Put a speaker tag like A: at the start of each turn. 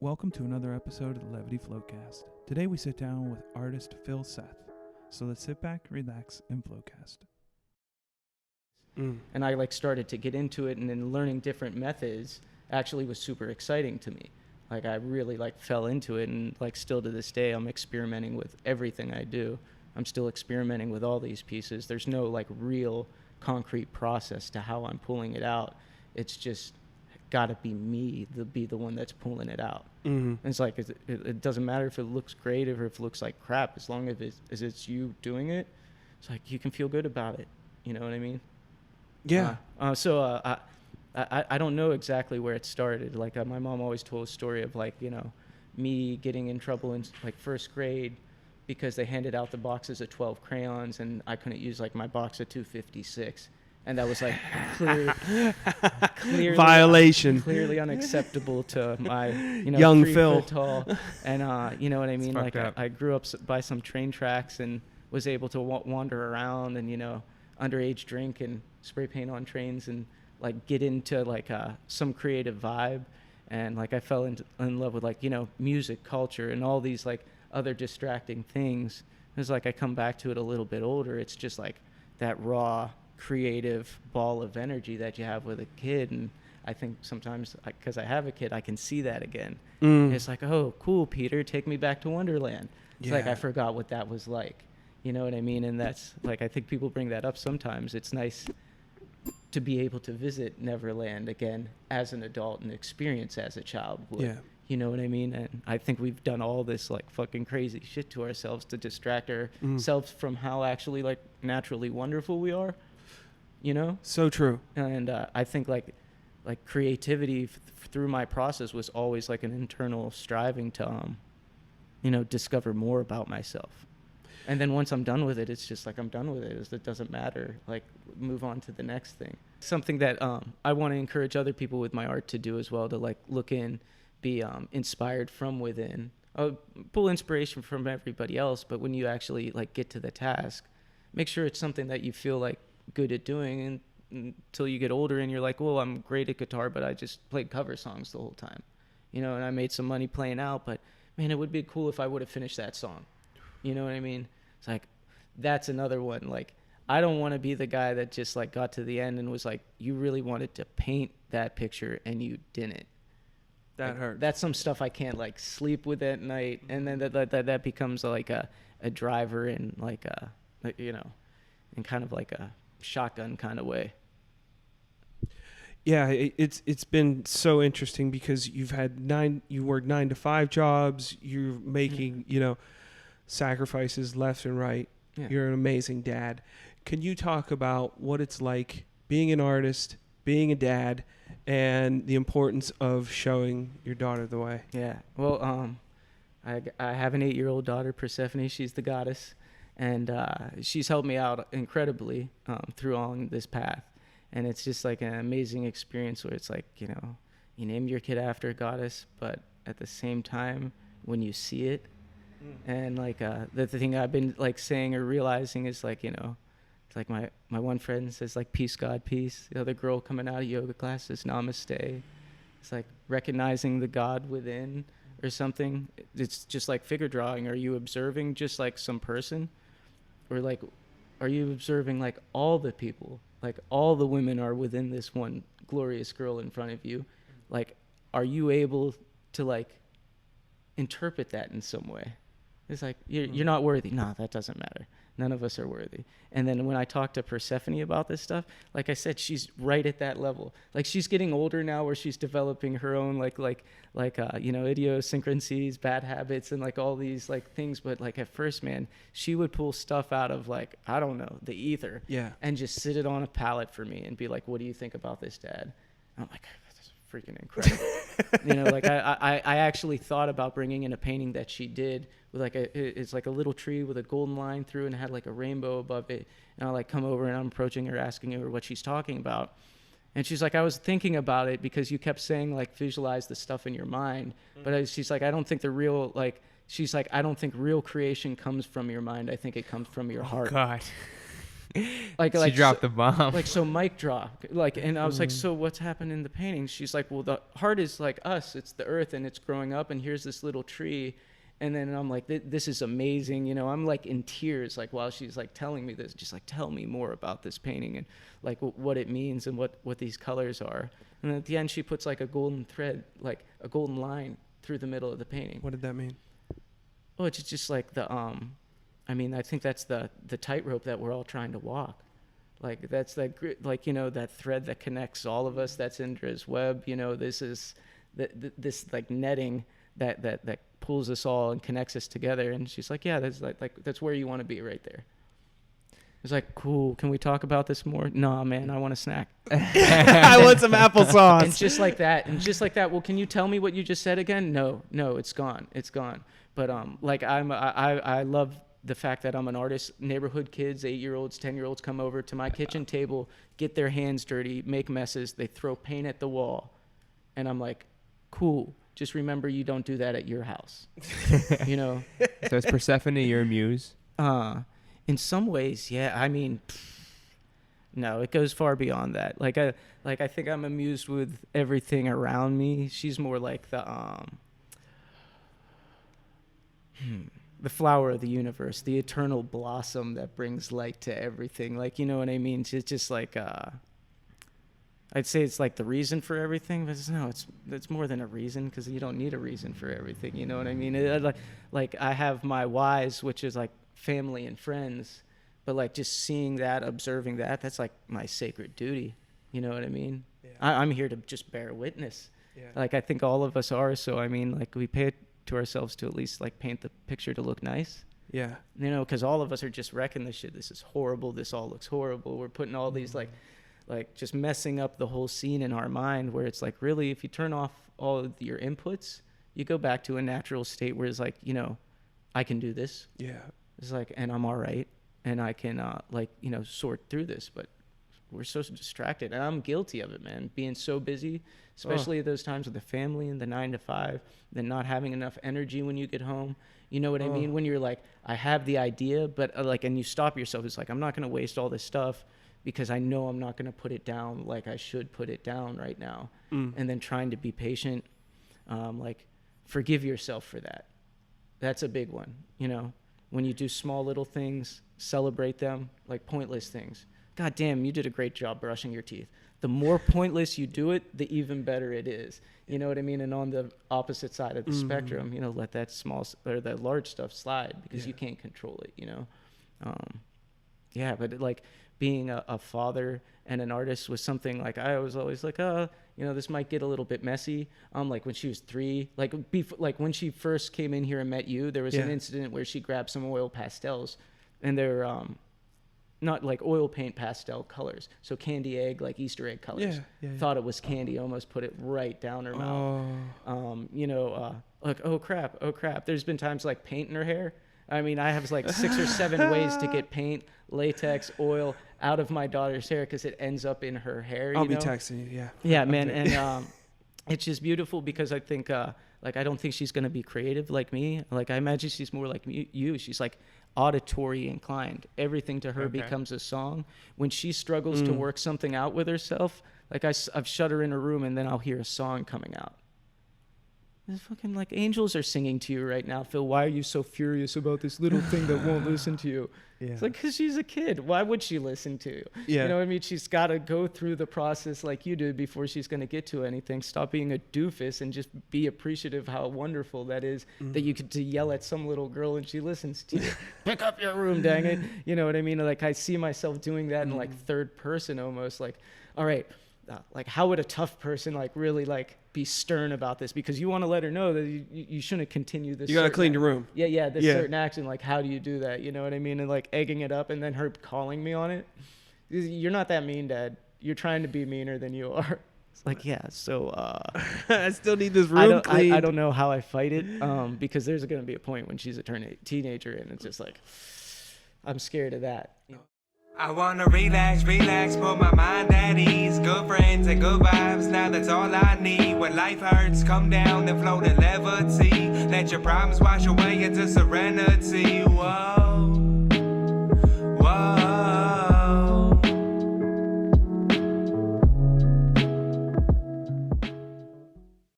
A: Welcome to another episode of the Levity Floatcast. Today we sit down with artist Phil Seth. So let's sit back, relax, and floatcast.
B: And I started to get into it, and then learning different methods actually was super exciting to me. I really fell into it, and still to this day I'm experimenting with everything I do. I'm still experimenting with all these pieces. There's no real concrete process to how I'm pulling it out. It's just got to be me to be the one that's pulling it out. And it's it doesn't matter if it looks great or if it looks like crap, as long as it's you doing it. It's you can feel good about it. You know what I mean?
A: Yeah.
B: I don't know exactly where it started. My mom always told a story of me getting in trouble in first grade because they handed out the boxes of 12 crayons and I couldn't use my box of 256. And that was clearly
A: violation,
B: clearly unacceptable to my
A: young
B: 3
A: Phil.
B: foot tall. And you know what I mean? I grew up by some train tracks and was able to wander around and underage drink and spray paint on trains and get into some creative vibe. And I fell in love with music, culture, and all these other distracting things. It's I come back to it a little bit older. It's just that raw creative ball of energy that you have with a kid. And I think sometimes because I have a kid, I can see that again. It's oh, cool, Peter, take me back to Wonderland. It's I forgot what that was like. You know what I mean? And that's I think people bring that up sometimes. It's nice to be able to visit Neverland again as an adult and experience as a child would.
A: Yeah.
B: You know what I mean? And I think we've done all this fucking crazy shit to ourselves to distract ourselves from how actually naturally wonderful we are.
A: So true.
B: And I think creativity through my process was always an internal striving to discover more about myself. And then once I'm done with it, it's just I'm done with it. It doesn't matter. Move on to the next thing. Something that I want to encourage other people with my art to do as well, to look in, be inspired from within. Pull inspiration from everybody else, but when you actually get to the task, make sure it's something that you feel good at doing, and until you get older and you're well, I'm great at guitar, but I just played cover songs the whole time, and I made some money playing out, but man, it would be cool if I would have finished that song. You know what I mean? It's that's another one. I don't want to be the guy that just got to the end and was you really wanted to paint that picture and you didn't.
A: That hurts.
B: That's some stuff I can't sleep with at night, and then that becomes a driver in in kind of a shotgun kind of way.
A: Yeah, it's been so interesting because you work 9 to 5 jobs, you're making, sacrifices left and right. Yeah. You're an amazing dad. Can you talk about what it's like being an artist, being a dad, and the importance of showing your daughter the way?
B: Yeah. Well, I have an 8-year-old daughter, Persephone. She's the goddess. And she's helped me out incredibly through on this path. And it's just an amazing experience where it's you name your kid after a goddess, but at the same time, when you see it, and the thing I've been saying or realizing is it's my one friend says peace, God, peace. The other girl coming out of yoga class says namaste. It's recognizing the God within or something. It's just figure drawing. Are you observing just some person? Or are you observing all the people? All the women are within this one glorious girl in front of you. Are you able to interpret that in some way? It's you're not worthy. No, that doesn't matter. None of us are worthy. And then when I talk to Persephone about this stuff, I said, she's right at that level. She's getting older now where she's developing her own idiosyncrasies, bad habits, and all these things. But at first, man, she would pull stuff out of I don't know, the ether.
A: Yeah.
B: And just sit it on a pallet for me and be what do you think about this, Dad? And I'm that's freaking incredible. I actually thought about bringing in a painting that she did with it's a little tree with a golden line through and it had a rainbow above it. And I'll come over and I'm approaching her, asking her what she's talking about. And she's I was thinking about it because you kept saying visualize the stuff in your mind. But she's I don't think the real I don't think real creation comes from your mind. I think it comes from your heart.
A: God.
C: She dropped the bomb.
B: Like, so mic drop. Like, and I was like, so what's happened in the painting? She's like, well, the heart is like us. It's the earth, and it's growing up, and here's this little tree. And then I'm like, this is amazing. You know, I'm like in tears, like while she's like telling me this, just like, tell me more about this painting and like what it means and what these colors are. And at the end, she puts like a golden thread, like a golden line through the middle of the painting.
A: What did that mean?
B: Oh, it's just like I mean, I think that's the tightrope that we're all trying to walk. Like that's like, you know, that thread that connects all of us. That's Indra's web. You know, this is this like netting that pulls us all and connects us together. And she's like, yeah, that's like that's where you want to be, right there. It's like, cool. Can we talk about this more? Nah, man, I want a snack.
A: I want some applesauce.
B: And just like that. Well, can you tell me what you just said again? No, it's gone. But like I love the fact that I'm an artist. Neighborhood kids, 8-year-olds, 10-year-olds come over to my kitchen table, get their hands dirty, make messes. They throw paint at the wall, and I'm like, cool. Just remember, you don't do that at your house. You know.
C: So is Persephone your muse?
B: In some ways, yeah. I mean, no, it goes far beyond that. Like I think I'm amused with everything around me. She's more like the flower of the universe, the eternal blossom that brings light to everything. Like, you know what I mean? It's just like I'd say it's like the reason for everything, but it's more than a reason, because you don't need a reason for everything. You know what I mean? Like I have my whys, which is like family and friends, but like just seeing that, observing that, that's like my sacred duty. You know what I mean? Yeah. I'm here to just bear witness. Yeah. Like I think all of us are. So I mean, like we pay it to ourselves to at least like paint the picture to look nice. Yeah. You know, because all of us are just wrecking this shit. This is horrible. This all looks horrible. We're putting all these like just messing up the whole scene in our mind, where it's like, really, if you turn off all of your inputs, you go back to a natural state where it's like, you know, I can do this. Yeah. It's like, and I'm all right, and I can like, you know, sort through this. But we're so distracted, and I'm guilty of it, man. Being so busy, especially at those times with the family and the 9 to 5, then not having enough energy when you get home. You know what I mean? When you're like, I have the idea, but like, and you stop yourself. It's like, I'm not going to waste all this stuff because I know I'm not going to put it down like I should put it down right now. And then trying to be patient, like forgive yourself for that. That's a big one, you know? When you do small little things, celebrate them, like pointless things. God damn, you did a great job brushing your teeth. The more pointless you do it, the even better it is. You know what I mean? And on the opposite side of the spectrum, you know, let that small or that large stuff slide, because you can't control it, you know? Yeah, but like being a father and an artist was something like I was always like, you know, this might get a little bit messy. Like when she was 3, like when she first came in here and met you, there was an incident where she grabbed some oil pastels, and they're not like oil paint pastel colors, so candy egg, like Easter egg colors. Thought it was candy, almost put it right down her mouth. You know, like oh crap. There's been times like paint in her hair. I mean, I have like 6 or 7 ways to get paint, latex, oil out of my daughter's hair, because it ends up in her hair.
A: I'll be texting you,
B: Yeah, man, and it's just beautiful, because I think, like, I don't think she's gonna be creative like me. Like, I imagine she's more like you. She's like auditory inclined. Everything to her becomes a song. When she struggles to work something out with herself, like I've shut her in a room, and then I'll hear a song coming out. It's fucking like angels are singing to you right now, Phil. Why are you so furious about this little thing that won't listen to you? It's like, because she's a kid. Why would she listen to you? You know what I mean? She's got to go through the process like you did before she's going to get to anything. Stop being a doofus and just be appreciative how wonderful that is, that you get to yell at some little girl and she listens to you. Pick up your room, dang it. You know what I mean? Like, I see myself doing that in like third person almost. Like, all right, like how would a tough person like really like be stern about this, because you want to let her know that you shouldn't continue this.
A: You got to clean your room.
B: This certain action. Like, how do you do that? You know what I mean? And like egging it up, and then her calling me on it. You're not that mean, Dad. You're trying to be meaner than you are. It's like, yeah, so
A: I still need this room cleaned.
B: I don't know how I fight it, because there's going to be a point when she's a teenager, and it's just like, I'm scared of that.
D: I wanna relax, put my mind at ease. Good friends and good vibes, now that's all I need. When life hurts, come down and float in levity. Let your problems wash away into serenity. Whoa.